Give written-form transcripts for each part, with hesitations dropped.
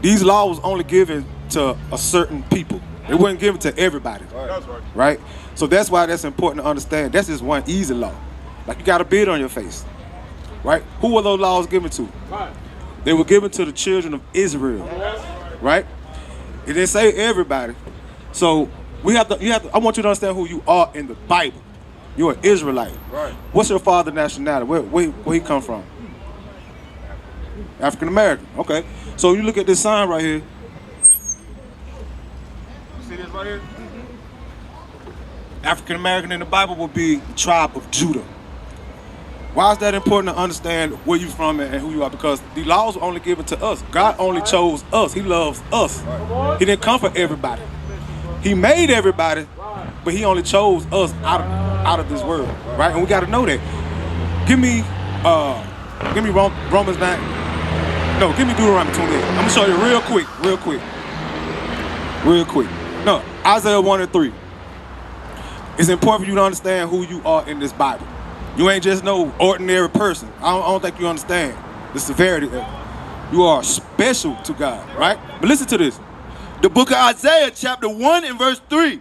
These laws was only given to a certain people. They weren't given to everybody. That's right. Right? So that's why that's important to understand. That's just one easy law. Like you got a beard on your face. Right? Who were those laws given to? Right. They were given to the children of Israel. Right? It didn't say everybody. So I want you to understand who you are in the Bible. You're an Israelite. Right. What's your father's nationality? Where he come from? African American. Okay. So you look at this sign right here. You see this right here? African American in the Bible will be the tribe of Judah. Why is that important to understand where you're from and who you are? Because the laws were only given to us. God only chose us. He loves us. He didn't come for everybody. He made everybody, but he only chose us out of this world, right? And we got to know that. Give me Romans 9. No, give me Deuteronomy 28. I'm gonna show you real quick. No, Isaiah 1 and 3. It's important for you to understand who you are in this Bible. You ain't just no ordinary person. I don't think you understand the severity of it. You are special to God, right? But listen to this. The book of Isaiah, chapter 1 and verse 3.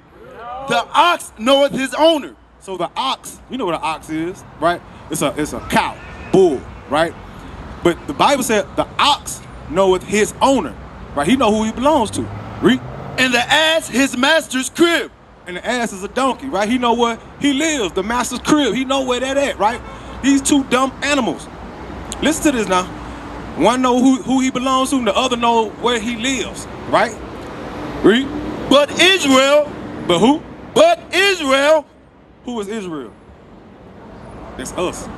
The ox knoweth his owner. So the ox, you know what an ox is, right? It's a cow, bull, right? But the Bible said the ox knoweth his owner, right? He know who he belongs to. Read. And the ass his master's crib. And the ass is a donkey, right? He know where he lives, the master's crib. He know where that at, right? These two dumb animals. Listen to this now. One know who he belongs to, and the other know where he lives, right? Read. But Israel. But who? But Israel. Who is Israel? That's us.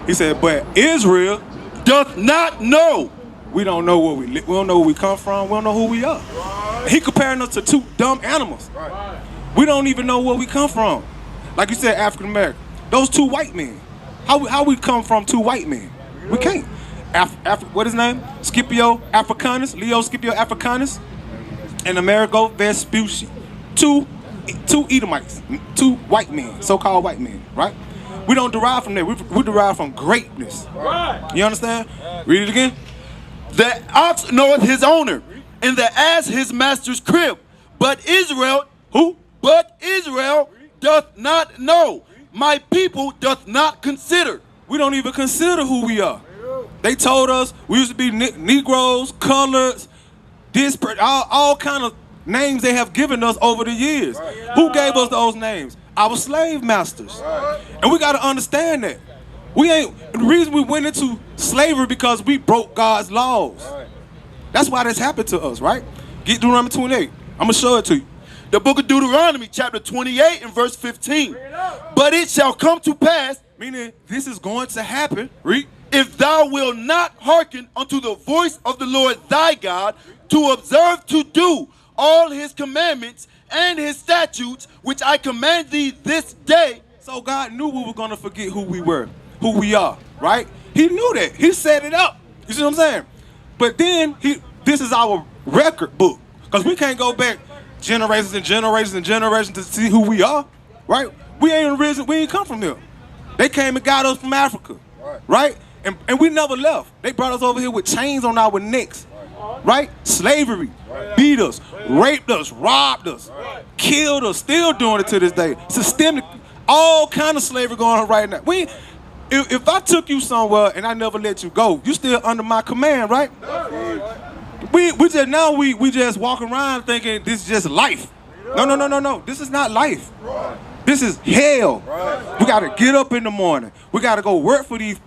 He said, but Israel doth not know. We don't know where we don't know where we come from. We don't know who we are. Right. He comparing us to two dumb animals. Right. We don't even know where we come from. Like you said, African American. Those two white men. How we come from two white men? We can't. What is his name? Scipio Africanus, Leo Scipio Africanus, and Amerigo Vespucci. Two Edomites, two white men, so-called white men, right? We don't derive from that. We derive from greatness. Right. You understand? Read it again. The ox knoweth his owner, and the ass his master's crib. But Israel, who? But Israel doth not know. My people doth not consider. We don't even consider who we are. They told us we used to be Negroes, coloreds, all kind of names they have given us over the years. Right. Who gave us those names? Our slave masters. Right. And we got to understand that. The reason we went into slavery because we broke God's laws. Right. That's why this happened to us, right? Get Deuteronomy 28. I'm going to show it to you. The book of Deuteronomy, chapter 28 and verse 15. But it shall come to pass, meaning this is going to happen, read, if thou wilt not hearken unto the voice of the Lord thy God, to observe to do all his commandments and his statutes, which I command thee this day. So God knew we were going to forget who we were, who we are, right? He knew that. He set it up. You see what I'm saying? But then this is our record book, because we can't go back generations and generations and generations to see who we are, right? We ain't come from here. They came and got us from Africa, right? And we never left. They brought us over here with chains on our necks, right? Slavery, beat us, raped us, robbed us, killed us, still doing it to this day. Systemic, all kind of slavery going on right now. If I took you somewhere and I never let you go, you still under my command, right? We just walk around thinking this is just life. No. This is not life. This is hell. We got to get up in the morning. We got to go work for these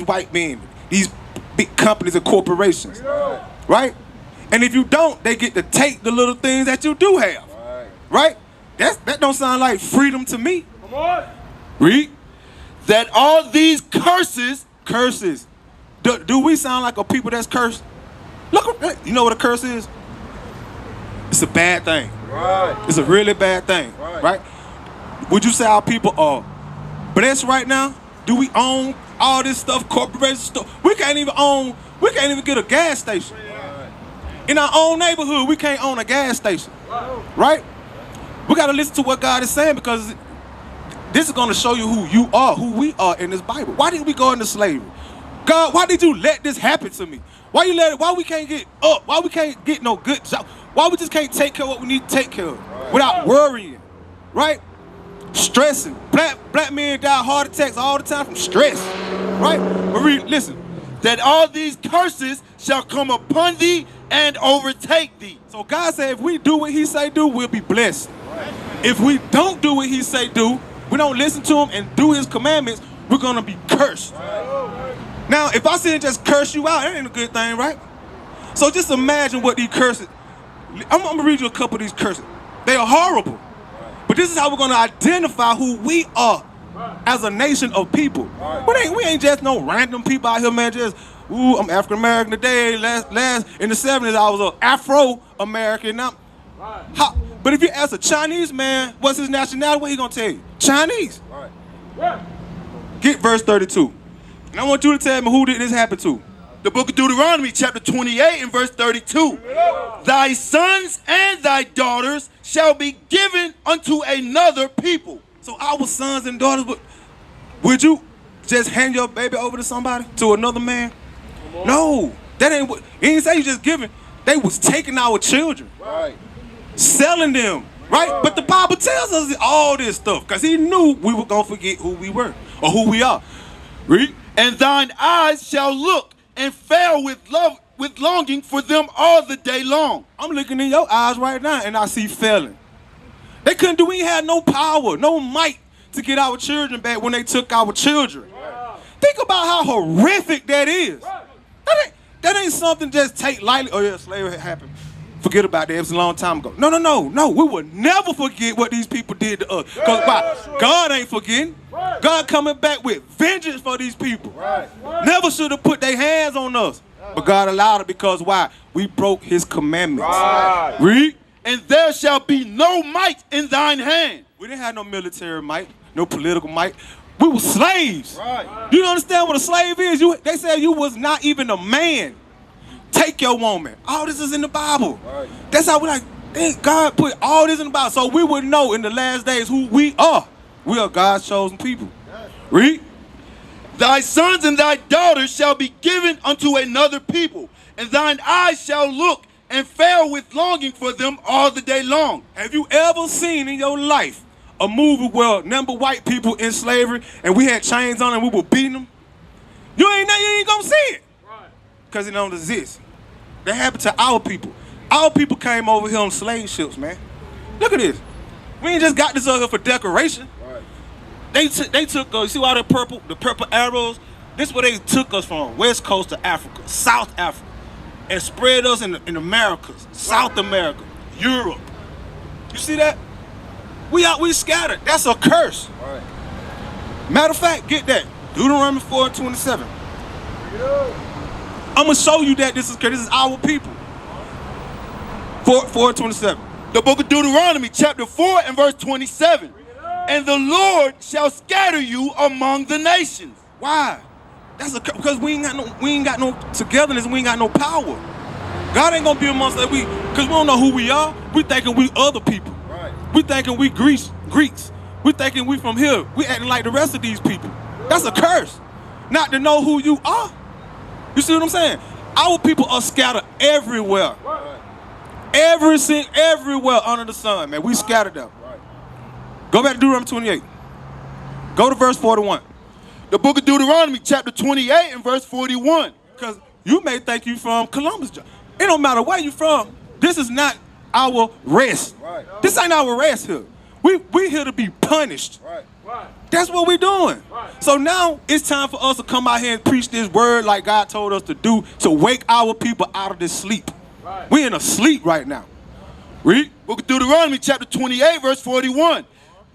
white men, these big companies and corporations, right? And if you don't, they get to take the little things that you do have, right? That don't sound like freedom to me. Come on. Read. That all these curses. Do we sound like a people that's cursed? Look, you know what a curse is? It's a bad thing. Right. It's a really bad thing, right? Would you say our people are blessed right now? Do we own all this stuff, corporation stuff? We can't even get a gas station. Right. In our own neighborhood, we can't own a gas station, right? We got to listen to what God is saying, because this is going to show you who you are, who we are in this Bible. Why did we go into slavery? God, why did you let this happen to me? Why you let it? Why we can't get up? Why we can't get no good job? Why we just can't take care of what we need to take care of without worrying, right? Stressing. Black men die of heart attacks all the time from stress, right? But listen, that all these curses shall come upon thee and overtake thee. So God said if we do what he say do, we'll be blessed. If we don't do what he say do, we don't listen to him and do his commandments, we're gonna be cursed. Now, if I sit and just curse you out, that ain't a good thing, right? So just imagine what these curses, I'm gonna read you a couple of these curses. They are horrible. But this is how we're gonna identify who we are as a nation of people. We ain't just no random people out here, man, just, ooh, I'm African American today. Last in the 70s, I was an Afro-American. But if you ask a Chinese man, what's his nationality, what he gonna tell you? Chinese. Get verse 32. And I want you to tell me who did this happen to. The book of Deuteronomy, chapter 28 and verse 32. Thy sons and thy daughters shall be given unto another people. So our sons and daughters, would you just hand your baby over to somebody, to another man? No, that ain't what, he didn't say you just giving. They was taking our children, selling them, right? But the Bible tells us all this stuff because he knew we were going to forget who we were or who we are. Read. And thine eyes shall look and fail with longing for them all the day long. I'm looking in your eyes right now and I see failing. They couldn't do, we had no power, no might to get our children back when they took our children. Think about how horrific that is. That ain't something just take lightly. Oh yeah, slavery happened. Forget about that, it was a long time ago. No, we will never forget what these people did to us. Because why? God ain't forgetting. God coming back with vengeance for these people. Never should have put their hands on us. But God allowed it because why? We broke his commandments. Read. And there shall be no might in thine hand. We didn't have no military might, no political might. We were slaves. You understand what a slave is? They said you was not even a man. Take your woman. All this is in the Bible. That's how we like, God put all this in the Bible so we would know in the last days who we are. We are God's chosen people. Read. Thy sons and thy daughters shall be given unto another people, and thine eyes shall look and fail with longing for them all the day long. Have you ever seen in your life a movie where number white people in slavery and we had chains on and we were beating them? You ain't gonna see it. Because it don't exist. That happened to our people. Our people came over here on slave ships, man. Look at this. We ain't just got this over here for decoration. They took us, you see all the purple arrows? This is where they took us from, west coast of Africa, South Africa, and spread us in Americas, South America, Europe. You see that? We scattered. That's a curse. Matter of fact, get that. Deuteronomy 4:27. I'm gonna show you that this is our people. 4:27. The book of Deuteronomy, chapter 4 and verse 27. And the Lord shall scatter you among the nations. Why? Because we ain't got no togetherness. We ain't got no power. God ain't gonna be amongst us. Because we don't know who we are. We thinking we other people. We thinking we Greeks. We thinking we from here. We acting like the rest of these people. That's a curse. Not to know who you are. You see what I'm saying? Our people are scattered everywhere. Everywhere under the sun, man. We scattered them. Go back to Deuteronomy 28. Go to verse 41. The book of Deuteronomy, chapter 28 and verse 41. Because you may think you from Columbus. It don't matter where you from. This is not our rest. This ain't our rest here. We here to be punished. That's what we're doing. So now it's time for us to come out here and preach this word like God told us to do, to wake our people out of this sleep. We're in a sleep right now. Read. Book of Deuteronomy, chapter 28, verse 41.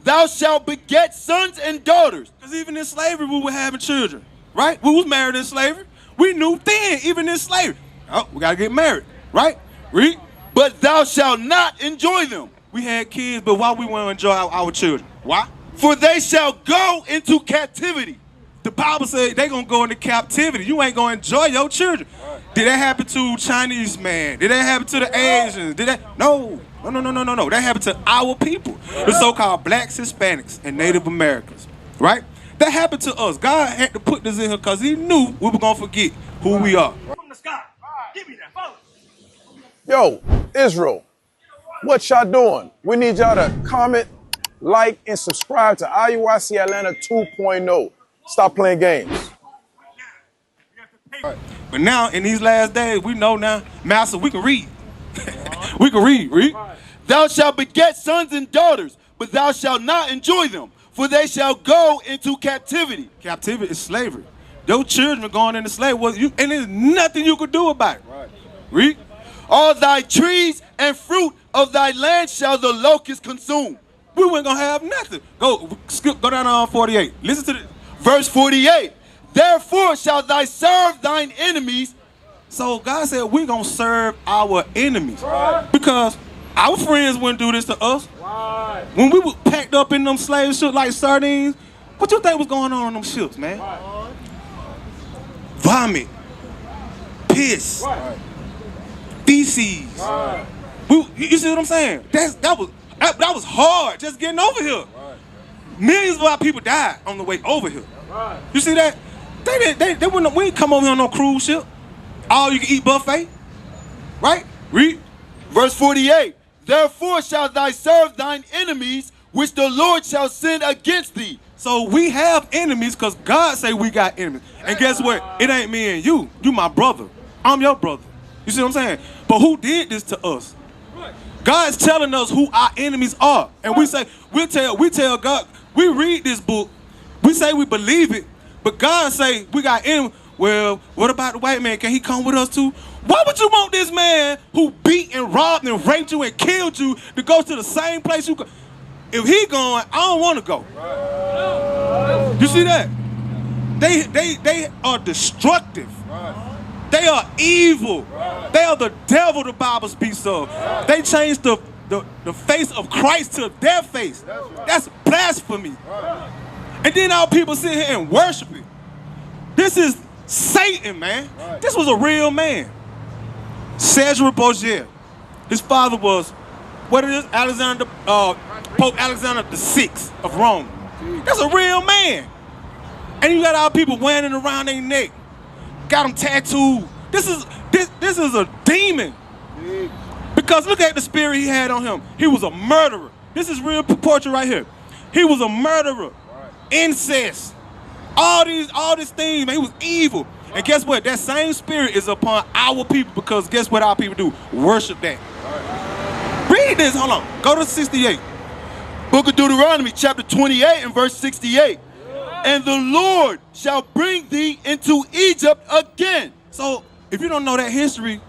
Thou shalt beget sons and daughters. Because even in slavery, we were having children, right? We was married in slavery. We knew then, even in slavery. Oh, we got to get married, right? Read. But thou shalt not enjoy them. We had kids, but why we want to enjoy our children? Why? For they shall go into captivity. The Bible said they going to go into captivity. You ain't going to enjoy your children. Did that happen to Chinese man? Did that happen to the Asians? No. That happened to our people, the so-called blacks, Hispanics, and Native Americans, right? That happened to us. God had to put this in here because he knew we were going to forget who we are. From the sky. Yo, Israel, what y'all doing? We need y'all to comment, like, and subscribe to IUIC Atlanta 2.0. Stop playing games. But now, in these last days, we know now, Master, we can read. We can read. Thou shalt beget sons and daughters, but thou shalt not enjoy them, for they shall go into captivity. Captivity is slavery. Your children are going into slavery, and there's nothing you could do about it. Read. All thy trees and fruit of thy land shall the locust consume. We weren't going to have nothing. Go down to 48. Listen to this. Verse 48. Therefore shalt thou serve thine enemies. So God said we're going to serve our enemies. Because our friends wouldn't do this to us. When we were packed up in them slave ships like sardines, what you think was going on them ships, man? Vomit. Piss. Feces. You see what I'm saying? That was hard just getting over here. Millions of our people died on the way over here. You see that? They wouldn't. We ain't come over here on no cruise ship. All you can eat buffet, right? Read. Verse 48. Therefore shalt thou serve thine enemies, which the Lord shall send against thee. So we have enemies because God say we got enemies. And guess what? It ain't me and you. You my brother. I'm your brother. You see what I'm saying? But who did this to us? God's telling us who our enemies are. And we say, we tell God, we read this book, we say we believe it, but God say we got enemies. Well, what about the white man? Can he come with us too? Why would you want this man who beat and robbed and raped you and killed you to go to the same place you go? If he going, I don't want to go. You see that? They are destructive. They are evil. They are the devil the Bible speaks of. They changed the face of Christ to their face. That's blasphemy. And then our people sit here and worship it. This is Satan, man. This was a real man. Cesare Borgia. His father was, what it is, Pope Alexander VI of Rome. That's a real man. And you got our people wearing it around their neck. Got them tattooed. This is a demon. Because look at the spirit he had on him. He was a murderer. This is real portrait right here. He was a murderer. Incest. All these things, man. He was evil. And guess what? That same spirit is upon our people because guess what our people do? Worship that. Read this. Hold on. Go to 68. Book of Deuteronomy, chapter 28 and verse 68. And the Lord shall bring thee into Egypt again. So, if you don't know that history,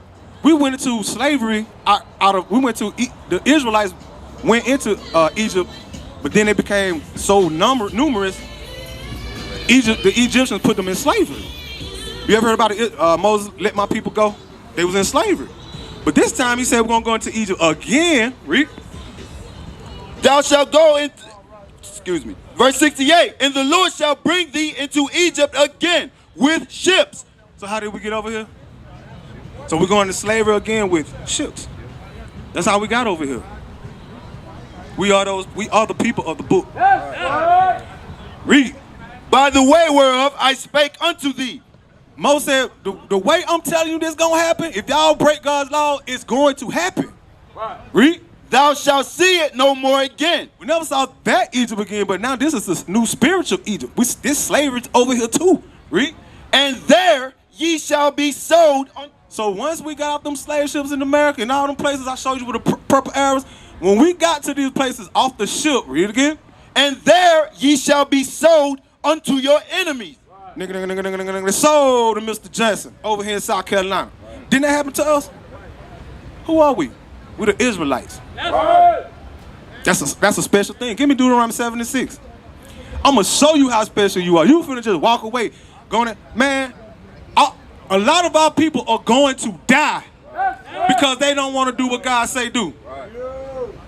we went into slavery the Israelites went into Egypt, but then they became so numerous, the Egyptians put them in slavery. You ever heard about it? Moses let my people go? They was in slavery. But this time he said we're going to go into Egypt again. Read. Thou shalt go in, verse 68, and the Lord shall bring thee into Egypt again with ships. So how did we get over here? So we're going to slavery again with ships. That's how we got over here. We are the people of the book. Read. By the way whereof I spake unto thee. Moses said, the way I'm telling you this going to happen, if y'all break God's law, it's going to happen. Read. Thou shalt see it no more again. We never saw that Egypt again, but now this is a new spiritual Egypt. This slavery's over here too. Read. And there ye shall be sold. So once we got off them slave ships in America and all them places I showed you with the purple arrows, when we got to these places off the ship, read it again. And there ye shall be sold unto your enemies. Nigga, sold to Mr. Johnson over here in South Carolina. Didn't that happen to us? Who are we? We're the Israelites. That's a special thing. Give me Deuteronomy 7 and 6. I'm going to show you how special you are. You finna just walk away going, man, a lot of our people are going to die because they don't want to do what God say do.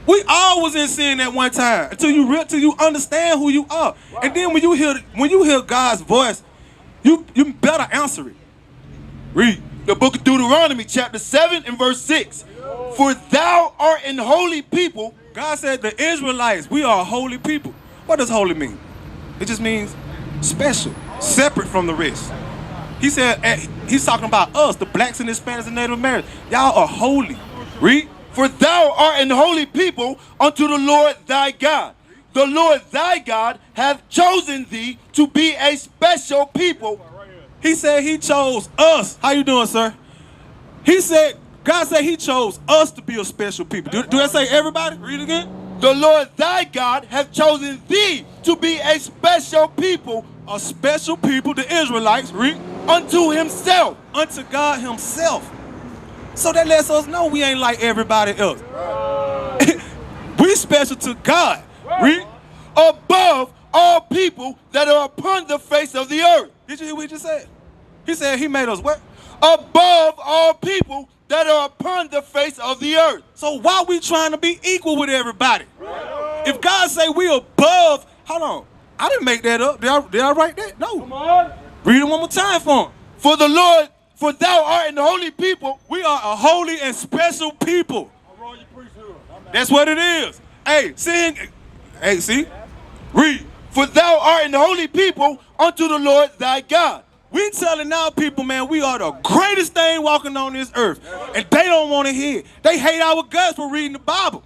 We all was in sin at one time until you understand who you are. And then when you hear God's voice, you better answer it. Read. The book of Deuteronomy, chapter 7 and verse 6. For thou art an holy people. God said the Israelites, we are a holy people. What does holy mean? It just means special, separate from the rest. He said, he's talking about us, the blacks and Hispanics and Native Americans. Y'all are holy. Read. For thou art an holy people unto the Lord thy God. The Lord thy God hath chosen thee to be a special people. He said he chose us. How you doing, sir? He said, God said he chose us to be a special people. Do that say everybody? Read it again. The Lord thy God hath chosen thee to be a special people. A special people, the Israelites, read. Unto himself. Unto God himself. So that lets us know we ain't like everybody else. We special to God. Read. Above all people that are upon the face of the earth. Did you hear what he just said? He said he made us what? Above all people that are upon the face of the earth. So why we trying to be equal with everybody? If God say we above, hold on. I didn't make that up. Did I write that? No. Come on. Read it one more time for him. For the Lord, for thou art an holy people. We are a holy and special people. That's what it is. Hey, sing. Hey, see? Read. For thou art an holy people unto the Lord thy God. We telling our people, man, we are the greatest thing walking on this earth. And they don't want to hear it. They hate our guts for reading the Bible.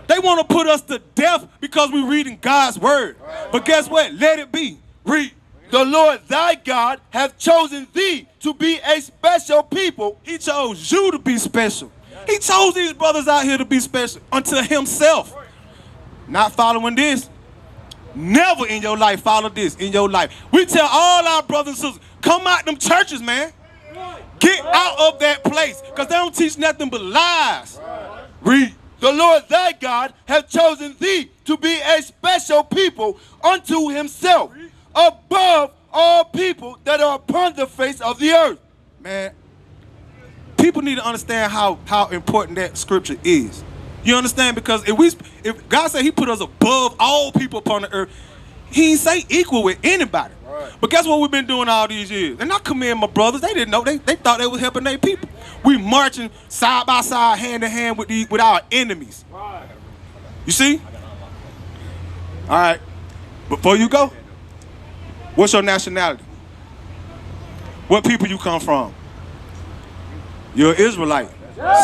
They want to put us to death because we're reading God's word. But guess what? Let it be. Read. The Lord thy God hath chosen thee to be a special people. He chose you to be special. He chose these brothers out here to be special unto himself. Not following this. Never in your life follow this in your life. We tell all our brothers and sisters, come out them churches, man. Get out of that place because they don't teach nothing but lies. Read. The Lord thy God hath chosen thee to be a special people unto himself, above all people that are upon the face of the earth. Man, people need to understand how important that scripture is. You understand? Because if God said he put us above all people upon the earth, he ain't say equal with anybody. Right. But guess what we've been doing all these years? And I commend my brothers. They didn't know. They thought they was helping their people. We marching side by side, hand in hand with our enemies. Right. You see? All right. Before you go, what's your nationality? What people you come from? You're an Israelite.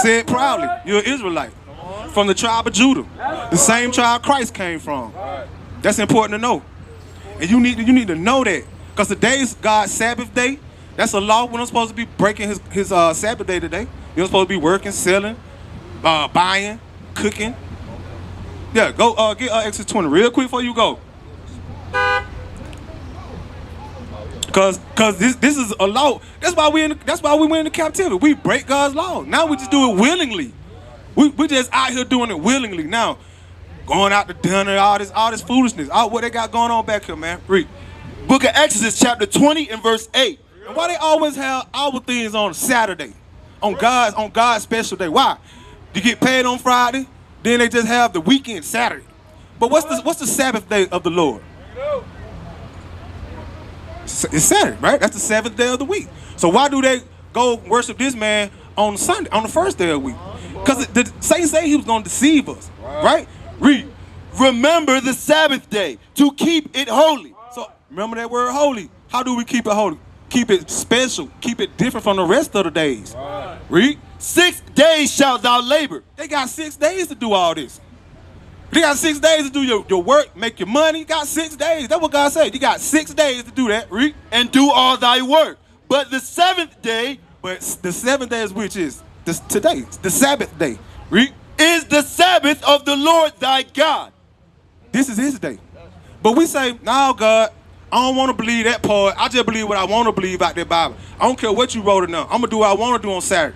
Say it proudly. You're an Israelite. From the tribe of Judah, the same tribe Christ came from. That's important to know, and you need to know that because today's God's Sabbath day. That's a law. We're not supposed to be breaking his Sabbath day today. You're supposed to be working, selling, buying, cooking. Yeah, go get Exodus 20 real quick before you go, because this is a law. That's why we went into captivity. We break God's law. Now we just do it willingly. We just out here doing it willingly now. Going out to dinner, all this foolishness. What they got going on back here, man. Read. Book of Exodus chapter 20 and verse 8. And why they always have our things on Saturday? On God's special day. Why? You get paid on Friday, then they just have the weekend Saturday. But what's the Sabbath day of the Lord? It's Saturday, right? That's the seventh day of the week. So why do they go worship this man on Sunday, on the first day of the week? Because Satan said he was going to deceive us, right? Read. Remember the Sabbath day to keep it holy. So remember that word holy. How do we keep it holy? Keep it special. Keep it different from the rest of the days. Read. 6 days shalt thou labor. They got 6 days to do all this. They got 6 days to do your work, make your money. You got 6 days. That's what God said. You got 6 days to do that. Read. And do all thy work. But the seventh day. But the 7th day is which is today, the Sabbath day. Read. Is the Sabbath of the Lord thy God. This is his day. But we say, no, God, I don't want to believe that part. I just believe what I want to believe out that Bible. I don't care what you wrote or not. I'm going to do what I want to do on Saturday.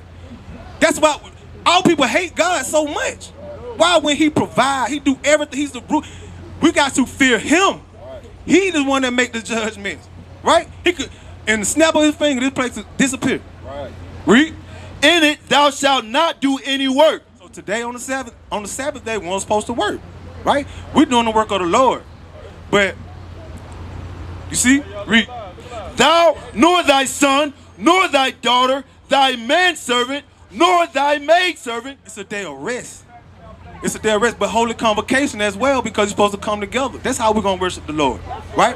That's why all people hate God so much. Why? When he provide, he do everything. He's the root. We got to fear him. He the one that make the judgments. Right? He could, in the snap of his finger, this place will disappear. Right. Read. In it thou shalt not do any work. So today on the Sabbath day, we weren't supposed to work. Right? We're doing the work of the Lord. But you see? Read. Thou, nor thy son, nor thy daughter, thy manservant, nor thy maidservant. It's a day of rest. It's a day of rest, but holy convocation as well, because you're supposed to come together. That's how we're going to worship the Lord. Right?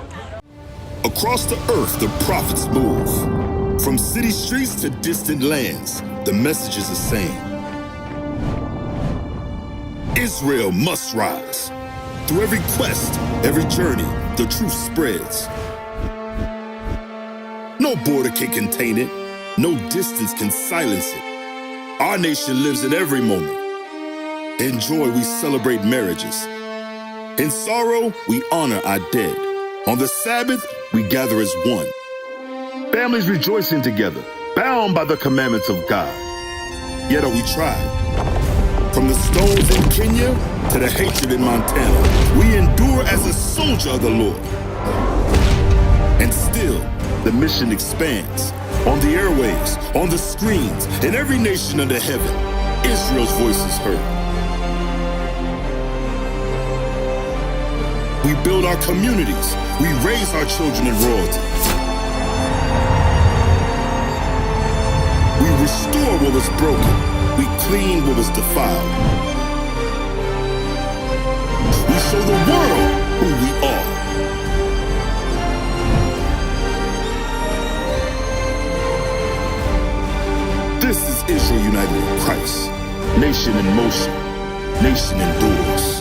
Across the earth, the prophets move. From city streets to distant lands, the message is the same. Israel must rise. Through every quest, every journey, the truth spreads. No border can contain it. No distance can silence it. Our nation lives in every moment. In joy, we celebrate marriages. In sorrow, we honor our dead. On the Sabbath, we gather as one. Families rejoicing together, bound by the commandments of God. Yet are we tried. From the stones in Kenya to the hatred in Montana, we endure as a soldier of the Lord. And still, the mission expands. On the airwaves, on the screens, in every nation under heaven, Israel's voice is heard. We build our communities. We raise our children in royalty. We restore what was broken. We clean what was defiled. We show the world who we are. This is Israel united in Christ. Nation in motion. Nation endures.